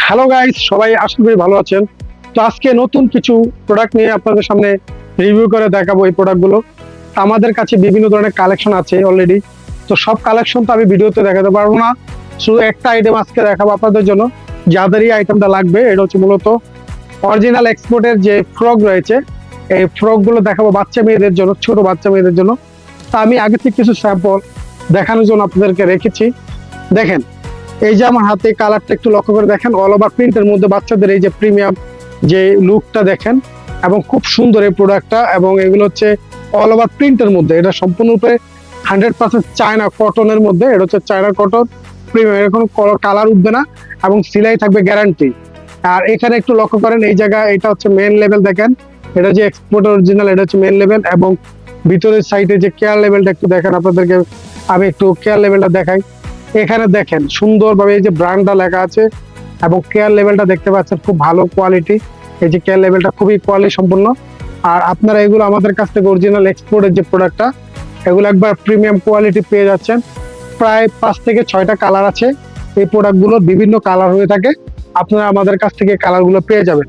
Hello guys, সবাই আশা করি ভালো আছেন। তো আজকে নতুন কিছু প্রোডাক্ট নিয়ে আপনাদের সামনে রিভিউ করে দেখাবো। এই প্রোডাক্টগুলো আমাদের কাছে বিভিন্ন ধরনের কালেকশন আছে অলরেডি। তো সব কালেকশন তো আমি ভিডিওতে দেখাতে পারবো না, শুধু একটা আইটেম আজকে দেখাবো আপনাদের জন্য। যাদের এই আইটেমটা লাগবে, এটা হচ্ছে মূলত অরিজিনাল এক্সপোর্টের যে ফ্রক রয়েছে, এই ফ্রকগুলো দেখাবো বাচ্চা মেয়েদের জন্য, ছোট বাচ্চা মেয়েদের জন্য। তা আমি আগে থেকে কিছু স্যাম্পল দেখানোর জন্য আপনাদেরকে রেখেছি। দেখেন, এই যে আমার হাতে কালারটা একটু লক্ষ্য করে দেখেন, অল ওভার প্রিন্টের মধ্যে বাচ্চাদের এই যে প্রিমিয়াম যে লুকটা দেখেন, এবং খুব সুন্দর এই প্রোডাক্টটা। এবং এগুলো হচ্ছে অল ওভার প্রিন্টের মধ্যে, এটা সম্পূর্ণরূপে 100% চায়না কটনের মধ্যে। এটা হচ্ছে চায়না কটন প্রিমিয়াম, এর কোনো কালার উঠবে না এবং সিলাই থাকবে গ্যারান্টি। আর এখানে একটু লক্ষ্য করেন, এই জায়গায় এটা হচ্ছে মেন লেভেল দেখেন, এটা যে এক্সপোর্ট অরিজিনাল, এটা হচ্ছে মেন লেভেল। এবং ভিতরের সাইডে যে কেয়ার লেভেলটা একটু দেখেন, আপনাদেরকে আমি একটু কেয়ার লেভেলটা দেখাই। এখানে দেখেন সুন্দরভাবে এই যে ব্র্যান্ডটা লেখা আছে, এবং কেয়ার লেভেলটা দেখতে পাচ্ছেন খুব ভালো কোয়ালিটি। এই যে কেয়ার লেভেলটা খুবই কোয়ালিটি সম্পন্ন। আর আপনারা এগুলো আমাদের কাছ থেকে অরিজিনাল এক্সপোর্টের যে প্রোডাক্টটা, এগুলো একবার প্রিমিয়াম কোয়ালিটি পেয়ে যাচ্ছেন। প্রায় 5 থেকে 6টা কালার আছে এই প্রোডাক্টগুলোর, বিভিন্ন কালার হয়ে থাকে। আপনারা আমাদের কাছ থেকে কালারগুলো পেয়ে যাবেন।